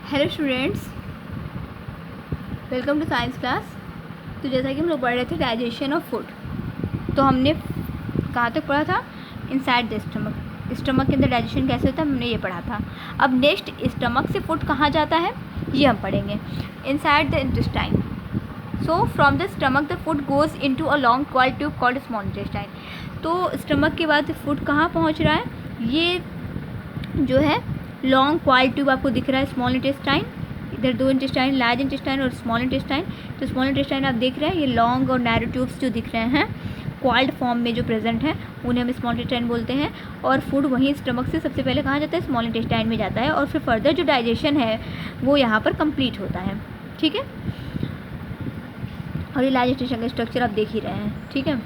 Hello students, welcome to science class. तो जैसा कि हम लोग पढ़ रहे थे डाइजेशन ऑफ फूड, तो हमने कहाँ तक पढ़ा था? Inside the stomach. स्टमक के अंदर डाइजेशन कैसे होता है हमने ये पढ़ा था। अब नेक्स्ट स्टमक से फूड कहाँ जाता है ये हम पढ़ेंगे। Inside the intestine. So from the stomach the food goes into a long coil tube called small intestine. तो स्टमक के बाद फूड कहाँ पहुँच रहा है? ये जो है लॉन्ग क्वाइल ट्यूब आपको दिख रहा है, स्मॉल इंटेस्टाइन। इधर दो इंटेस्टाइन, लार्ज इंटेस्टाइन और स्मॉल इंटेस्टाइन। तो स्मॉल इंटेस्टाइन आप देख रहे हैं, ये लॉन्ग और नैरो ट्यूब्स जो दिख रहे हैं क्वाइल्ड फॉर्म में जो प्रेजेंट है उन्हें हम स्मॉल इंटेस्टाइन बोलते हैं। और फूड वहीं स्टमक से सबसे पहले कहाँ जाता है? स्मॉल इंटेस्टाइन में जाता है और फिर फर्दर जो डाइजेशन है वो यहाँ पर कंप्लीट होता है। ठीक है, और ये लार्ज इंटेस्टाइन का स्ट्रक्चर आप देख ही रहे हैं। ठीक है,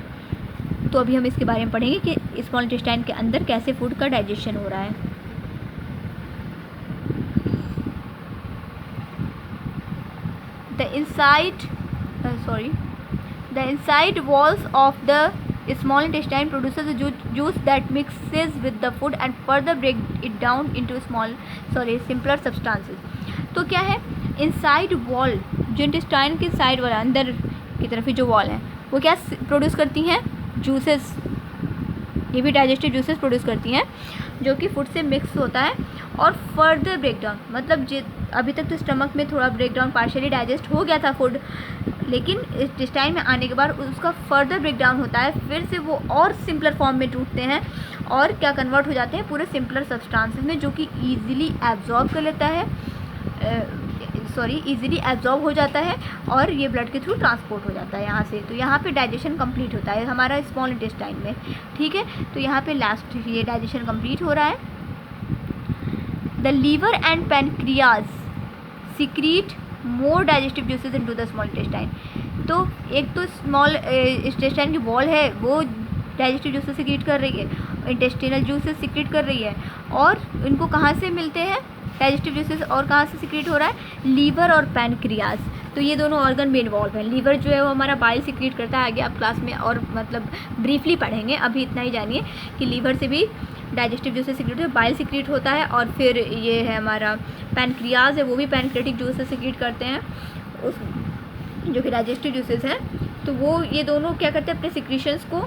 तो अभी हम इसके बारे में पढ़ेंगे कि स्मॉल इंटेस्टाइन के अंदर कैसे फूड का डाइजेशन हो रहा है। The inside walls of the small intestine produces a juice that mixes with the food and further break it down into simpler substances। तो क्या है inside wall? जो इंटेस्टाइन की साइड वाला अंदर की तरफ ही जो वॉल है वो क्या प्रोड्यूस करती हैं? जूसेस। ये भी डाइजेस्टिव जूसेस प्रोड्यूस करती हैं जो कि फूड से मिक्स होता है और फर्दर ब्रेकडाउन, मतलब अभी तक तो स्टमक में थोड़ा ब्रेकडाउन पार्शियली डाइजेस्ट हो गया था फूड, लेकिन इंटेस्टाइन में आने के बाद उसका फर्दर ब्रेकडाउन होता है, फिर से वो और सिंपलर फॉर्म में टूटते हैं और क्या कन्वर्ट हो जाते हैं पूरे सिंपलर सब्सटेंसेस में, जो कि ईजिली एब्जॉर्ब कर लेता है, ईजिली एब्जॉर्ब हो जाता है और ये ब्लड के थ्रू ट्रांसपोर्ट हो जाता है यहाँ से। तो यहाँ पे डाइजेशन कंप्लीट होता है हमारा स्मॉल इंटेस्टाइन में। ठीक है, तो यहाँ पे लास्ट ये डाइजेशन कंप्लीट हो रहा है। The liver and pancreas secrete more digestive juices into the small intestine. तो एक तो स्मॉल इंटेस्टाइन की वॉल है वो डाइजेस्टिव जूसेस सीक्रेट कर रही है, इंटेस्टिनल जूसेस सीक्रेट कर रही है, और इनको कहाँ से मिलते हैं डाइजेस्टिव जूसेस और कहाँ से सीक्रेट हो रहा है? लीवर और पैनक्रियाज। तो ये दोनों ऑर्गन में इन्वॉल्व हैं। लीवर जो है वो हमारा बाइल सीक्रेट करता है, आगे आप क्लास में और मतलब ब्रीफली पढ़ेंगे, अभी इतना ही जानिए कि लीवर से भी डाइजेस्टिव जूसेस सीक्रेट होता है, बाइल सीक्रेट होता है। और फिर ये है हमारा पैनक्रियाज है, वो भी पैनक्रेटिक जूसेस सीक्रेट करते हैं उस जो कि डाइजेस्टिव जूसेस हैं। तो वो ये दोनों क्या करते हैं? अपने सिक्रीशंस को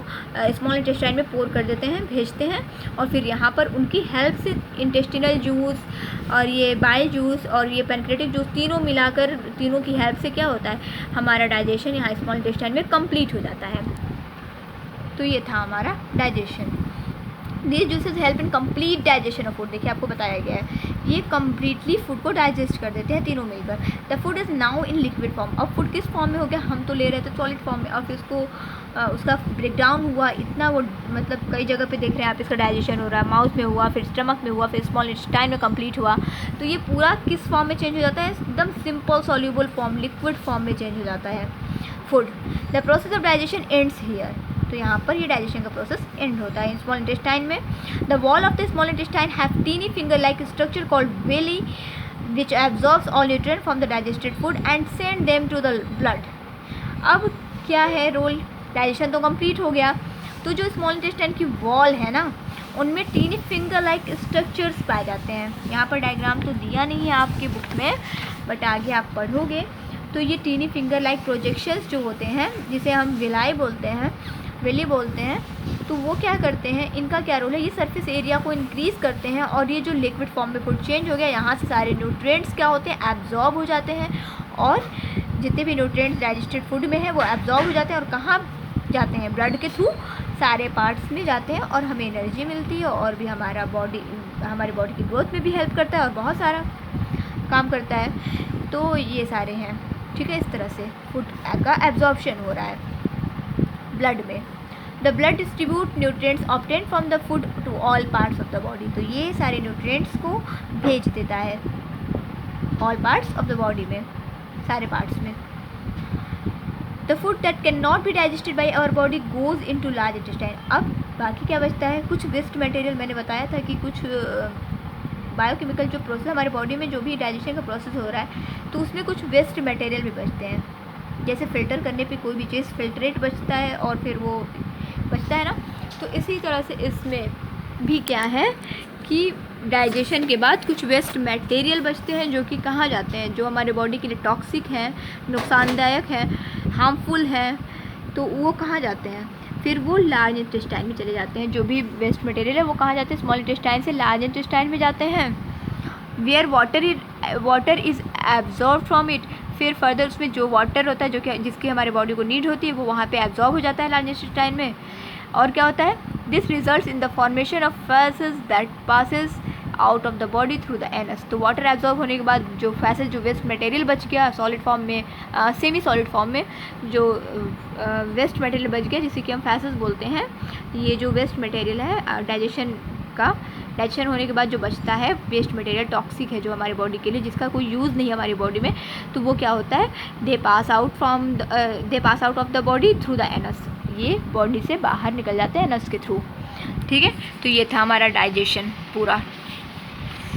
स्मॉल इंटेस्टाइन में पोर कर देते हैं, भेजते हैं, और फिर यहाँ पर उनकी हेल्प से इंटेस्टिनल जूस और ये बाइल जूस और ये पैनक्रेटिक जूस तीनों मिलाकर, तीनों की हेल्प से क्या होता है? हमारा डाइजेशन यहाँ स्मॉल इंटेस्टाइन में कंप्लीट हो जाता है। तो ये था हमारा digestion. These juices help in complete digestion of food। देखिए आपको बताया गया है ये कम्प्लीटली फूड को डाइजेस्ट कर देते हैं तीनों मिलकर। The food is now in liquid form. अब फूड किस फॉर्म में हो गया? हम तो ले रहे थे सॉलिड फॉर्म में, और फिर उसको उसका ब्रेकडाउन हुआ इतना, वो मतलब कई जगह पे देख रहे हैं आप इसका डाइजेशन हो रहा है, माउथ में हुआ, फिर स्टमक में हुआ, फिर स्मॉल इंटेस्टाइन में कंप्लीट हुआ। तो ये पूरा किस फॉर्म में चेंज हो जाता है? एकदम simple soluble form, liquid form में चेंज हो जाता है food. The process of digestion ends here. तो यहाँ पर ये डाइजेशन का प्रोसेस एंड होता है स्मॉल इंटेस्टाइन में। The wall of the small intestine have tiny finger like structure called villi which absorbs all nutrient from the digested food and send them to the blood. अब क्या है role? Digestion तो complete हो गया, तो जो small intestine की wall है ना, उनमें टीनी फिंगर लाइक स्ट्रक्चर्स पाए जाते हैं। यहाँ पर डायग्राम तो दिया नहीं है आपकी बुक में, बट आगे आप पढ़ोगे तो ये टीनी फिंगर लाइक प्रोजेक्शंस जो होते हैं, जिसे हम विलाई बोलते हैं, वेली बोलते हैं, तो वो क्या करते हैं? इनका क्या रोल है? ये सरफेस एरिया को इंक्रीज़ करते हैं, और ये जो लिक्विड फॉर्म में फूड चेंज हो गया, यहाँ से सारे न्यूट्रिएंट्स क्या होते हैं? एब्जॉर्ब हो जाते हैं, और जितने भी न्यूट्रिएंट्स डाइजेस्टेड फूड में है वो एब्जॉर्ब हो जाते हैं, और कहाँ जाते हैं? ब्लड के थ्रू सारे पार्ट्स में जाते हैं, और हमें एनर्जी मिलती है, और भी हमारी बॉडी की ग्रोथ में भी हेल्प करता है, और बहुत सारा काम करता है। तो ये सारे हैं। ठीक है, इस तरह से फूड का एब्जॉर्प्शन हो रहा है ब्लड में। The blood distribute nutrients obtain from the food to all parts of the body. तो ये सारे न्यूट्रिएंट्स को भेज देता है all parts of the body में, सारे पार्ट्स में। The food that can not be digested by our body goes in to large intestine. अब बाकी क्या बचता है? कुछ वेस्ट मटेरियल। मैंने बताया था कि कुछ बायोकेमिकल जो प्रोसेस हमारे बॉडी में जो भी डाइजेशन का प्रोसेस हो रहा है, तो उसमें कुछ वेस्ट मटेरियल भी बचते हैं। जैसे फ़िल्टर करने पे कोई भी चीज़ फिल्ट्रेट बचता है और फिर वो बचता है ना, तो इसी तरह से इसमें भी क्या है कि डाइजेशन के बाद कुछ वेस्ट मटेरियल बचते हैं जो कि कहाँ जाते हैं, जो हमारे बॉडी के लिए टॉक्सिक हैं, नुकसानदायक हैं, हार्मफुल हैं, तो वो कहाँ जाते हैं, फिर वो लार्ज इंटेस्टाइन में चले जाते हैं। जो भी वेस्ट मटेरियल है वो कहाँ जाते हैं, स्मॉल इंटेस्टाइन से लार्ज इंटेस्टाइन में जाते हैं, where water is absorb from it. फिर फर्दर उसमें जो वाटर होता है जो कि जिसकी हमारे बॉडी को नीड होती है वो वहाँ पे एब्जॉर्ब हो जाता है लार्ज इंटेस्टाइन में। और क्या होता है, this results in the formation of phases that passes out of the body through the anus. तो वाटर एब्जॉर्ब होने के बाद जो फैसेस, जो वेस्ट मटेरियल बच गया सॉलिड फॉर्म में, सेमी सॉलिड फॉर्म में जो वेस्ट मटेरियल बच गया जिसे कि हम फैसेस बोलते हैं, ये जो वेस्ट मटेरियल है डाइजेशन होने के बाद जो बचता है वेस्ट मटेरियल टॉक्सिक है जो हमारे बॉडी के लिए, जिसका कोई यूज़ नहीं है हमारी बॉडी में, तो वो क्या होता है, they pass out of the body through the anus. ये बॉडी से बाहर निकल जाते हैं एनस के थ्रू। ठीक है, तो ये था हमारा डाइजेशन, पूरा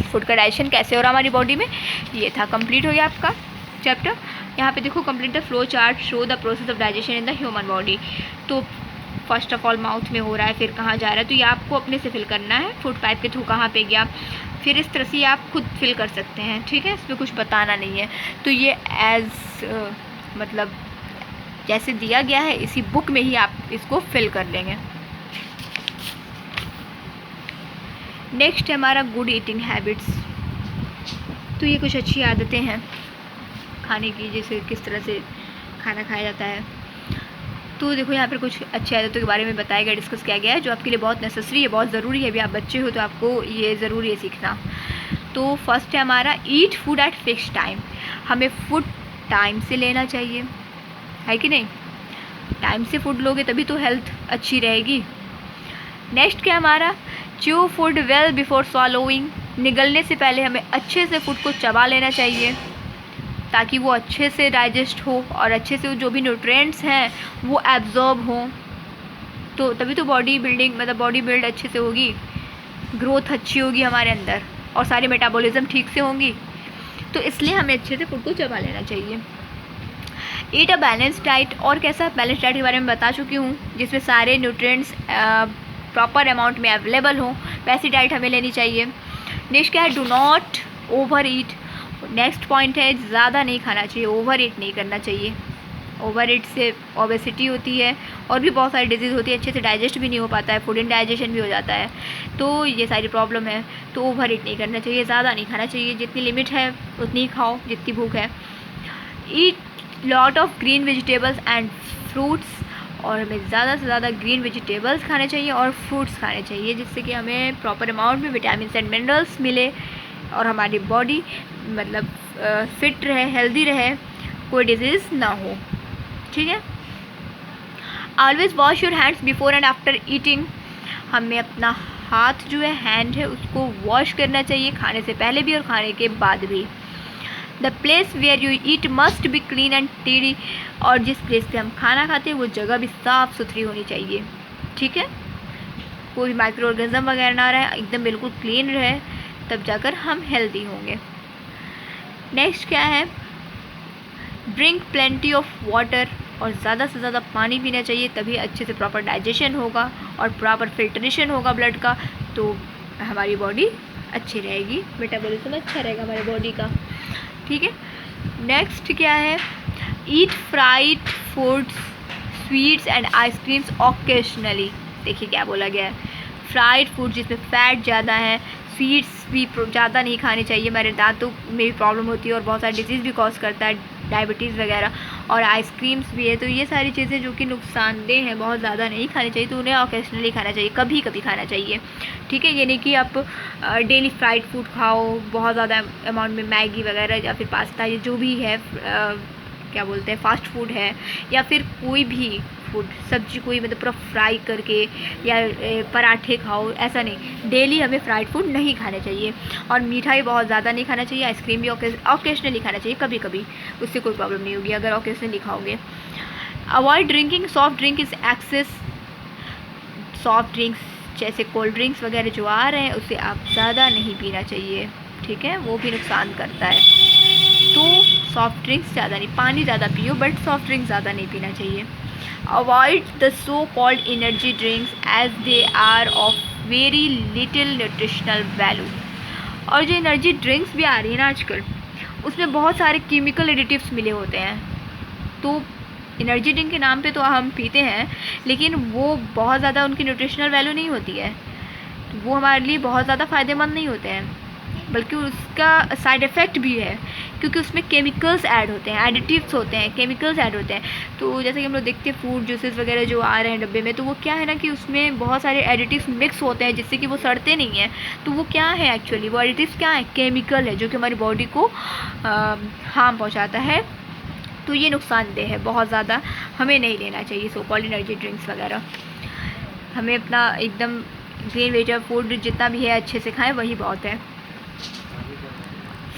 फूड का डाइजेशन कैसे हो रहा हमारी बॉडी में, ये था। कंप्लीट हो गया आपका चैप्टर। यहाँ पे देखो, complete the flow chart show the process of digestion in the human body. तो फर्स्ट ऑफ ऑल माउथ में हो रहा है, फिर कहाँ जा रहा है, तो ये आपको अपने से फिल करना है, फूड पाइप के थ्रू कहाँ पे गया, फिर इस तरह से आप खुद फिल कर सकते हैं। ठीक है, इसमें कुछ बताना नहीं है। तो ये मतलब जैसे दिया गया है इसी बुक में ही आप इसको फिल कर लेंगे। नेक्स्ट है हमारा गुड ईटिंग हैबिट्स। तो ये कुछ अच्छी आदतें हैं खाने की, जैसे किस तरह से खाना खाया जाता है। तो देखो यहाँ पर कुछ अच्छी आदतों के बारे में बताया गया, डिस्कस किया गया है, जो आपके लिए बहुत नेसेसरी है, बहुत ज़रूरी है। अभी आप बच्चे हो तो आपको ये ज़रूरी है सीखना। तो फर्स्ट है हमारा eat food at fix time. हमें फूड टाइम से लेना चाहिए, है कि नहीं। टाइम से फूड लोगे तभी तो हेल्थ अच्छी रहेगी। नेक्स्ट क्या हमारा, chew food well before swallowing। निगलने से पहले हमें अच्छे से फूड को चबा लेना चाहिए ताकि वो अच्छे से डाइजेस्ट हो और अच्छे से जो भी न्यूट्रिएंट्स हैं वो एब्जॉर्ब हों, तो तभी तो बॉडी बिल्ड अच्छे से होगी, ग्रोथ अच्छी होगी हमारे अंदर और सारी मेटाबॉलिज्म ठीक से होंगी। तो इसलिए हमें अच्छे से फूड को चबा लेना चाहिए। ईट अ बैलेंस डाइट। और कैसा बैलेंस डाइट के बारे में बता चुकी हूँ, जिसमें सारे न्यूट्रिएंट्स प्रॉपर अमाउंट में अवेलेबल हों, वैसी डाइट हमें लेनी चाहिए। नेक्स्ट क्या है, do not over eat. Next point है, ज़्यादा नहीं खाना चाहिए, ओवर ईट नहीं करना चाहिए। ओवर ईट से ओबेसिटी होती है और भी बहुत सारी डिजीज़ होती है, अच्छे से डाइजेस्ट भी नहीं हो पाता है, फूड इंडाइजेशन भी हो जाता है, तो ये सारी प्रॉब्लम है। तो ओवर ईट नहीं करना चाहिए, ज़्यादा नहीं खाना चाहिए, जितनी लिमिट है उतनी ही खाओ जितनी भूख है। Eat lot of green vegetables and fruits. और हमें ज़्यादा से ज़्यादा ग्रीन वेजिटेबल्स खाने चाहिए और फ्रूट्स खाने चाहिए, जिससे कि हमें प्रॉपर अमाउंट में विटामिन एंड मिनरल्स मिले और हमारी बॉडी फिट रहे, हेल्दी रहे, कोई डिजीज़ ना हो। ठीक है। Always wash your hands before and after eating. हमें अपना हाथ जो है, हैंड है, उसको वॉश करना चाहिए खाने से पहले भी और खाने के बाद भी। The place where you eat must be clean and tidy. और जिस प्लेस पे हम खाना खाते हैं वो जगह भी साफ़ सुथरी होनी चाहिए। ठीक है, कोई माइक्रो ऑर्गेनिज्म वगैरह ना रहे, एकदम बिल्कुल क्लीन रहे, तब जाकर हम हेल्दी होंगे। नेक्स्ट क्या है, ड्रिंक प्लेंटी ऑफ वाटर। और ज़्यादा से ज़्यादा पानी पीना चाहिए, तभी अच्छे से प्रॉपर डाइजेशन होगा और प्रॉपर फिल्ट्रेशन होगा ब्लड का, तो हमारी बॉडी अच्छी रहेगी, मेटाबॉलिज्म अच्छा रहेगा हमारी बॉडी का। ठीक है। नेक्स्ट क्या है, eat fried foods, sweets and ice creams occasionally. देखिए क्या बोला गया है, फ्राइड फूड जिसमें फ़ैट ज़्यादा है, स्वीट्स भी ज़्यादा नहीं खानी चाहिए, हमारे दांतों में भी प्रॉब्लम होती है और बहुत सारी डिजीज़ भी कॉज करता है, डायबिटीज़ वगैरह, और आइसक्रीम्स भी है। तो ये सारी चीज़ें जो कि नुकसानदेह हैं, बहुत ज़्यादा नहीं खानी चाहिए, तो उन्हें ऑकेशनली खाना चाहिए, कभी कभी खाना चाहिए। ठीक है, ये नहीं कि आप डेली फ्राइड फूड खाओ, बहुत ज़्यादा अमाउंट में मैगी वगैरह या फिर पास्ता, ये जो भी है क्या बोलते हैं फास्ट फूड है, या फिर कोई भी फूड, सब्जी कोई मतलब पूरा फ्राई करके या पराठे खाओ, ऐसा नहीं। डेली हमें फ्राइड फूड नहीं खाने चाहिए और मीठा बहुत ज़्यादा नहीं खाना चाहिए, आइसक्रीम भी ऑकेशनली खाना चाहिए, कभी कभी, उससे कोई प्रॉब्लम नहीं होगी अगर ऑकेशनली खाओगे। Avoid drinking soft drink is excess. Soft drinks जैसे कोल्ड ड्रिंक्स वगैरह जो आ रहे हैं उससे आप ज़्यादा नहीं पीना चाहिए। ठीक है, वो भी नुकसान करता है, तो सॉफ्ट ड्रिंक्स ज़्यादा नहीं, पानी ज़्यादा पियो बट सॉफ्ट ड्रिंक्स ज़्यादा नहीं पीना चाहिए। Avoid the so called energy drinks as they are of very little nutritional value. और जो एनर्जी ड्रिंक्स भी आ रही है ना आजकल, उसमें बहुत सारे केमिकल एडिटिव्स मिले होते हैं। तो एनर्जी ड्रिंक के नाम पे तो हम पीते हैं, लेकिन वो बहुत ज़्यादा उनकी न्यूट्रिशनल वैल्यू नहीं होती है, तो वो हमारे लिए बहुत ज़्यादा फ़ायदेमंद नहीं होते हैं, बल्कि उसका साइड इफ़ेक्ट भी है, क्योंकि उसमें केमिकल्स ऐड होते हैं, एडिटिव्स होते हैं, केमिकल्स ऐड होते हैं। तो जैसे कि हम लोग देखते हैं फ्रूट जूसेस वगैरह जो आ रहे हैं डब्बे में, तो वो क्या है ना कि उसमें बहुत सारे एडिटिव्स मिक्स होते हैं जिससे कि वो सड़ते नहीं हैं। तो वो क्या है एक्चुअली, वो एडिटिव्स क्या है, केमिकल है, जो कि हमारी बॉडी को हार्म पहुँचाता है। तो ये नुकसानदेह है बहुत ज़्यादा, हमें नहीं लेना चाहिए सो कॉल्ड एनर्जी ड्रिंक्स वगैरह। हमें अपना एकदम ग्रीन वेजिटेबल फूड जितना भी है अच्छे से खाएं, वही बहुत है।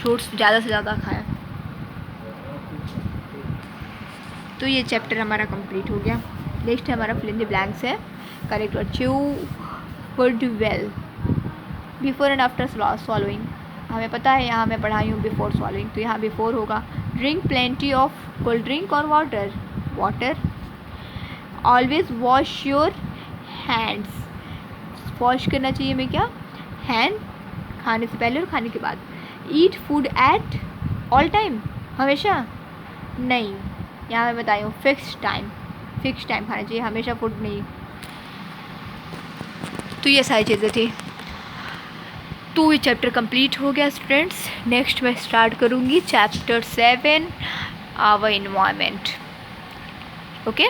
फ्रूट्स ज़्यादा से ज़्यादा खाएं। तो ये चैप्टर हमारा कंप्लीट हो गया। नेक्स्ट हमारा फिल इन द ब्लैंक्स है। Correct achieve food well before and after swallowing। हमें पता है, यहाँ मैं पढ़ाई हूँ बिफोर swallowing, तो यहाँ बिफोर होगा। Drink plenty of cold drink और water, water. Always wash your hands, wash करना चाहिए हमें क्या, हैंड, खाने से पहले और खाने के बाद। Eat food at all time, हमेशा नहीं, यहाँ मैं बताई हूँ फिक्स टाइम खाना चाहिए, हमेशा फूड नहीं। तो ये सारी चीज़ें थी। तो ये चैप्टर कंप्लीट हो गया स्टूडेंट्स। नेक्स्ट मैं स्टार्ट करूँगी चैप्टर 7 आवर इन्वायरमेंट। ओके।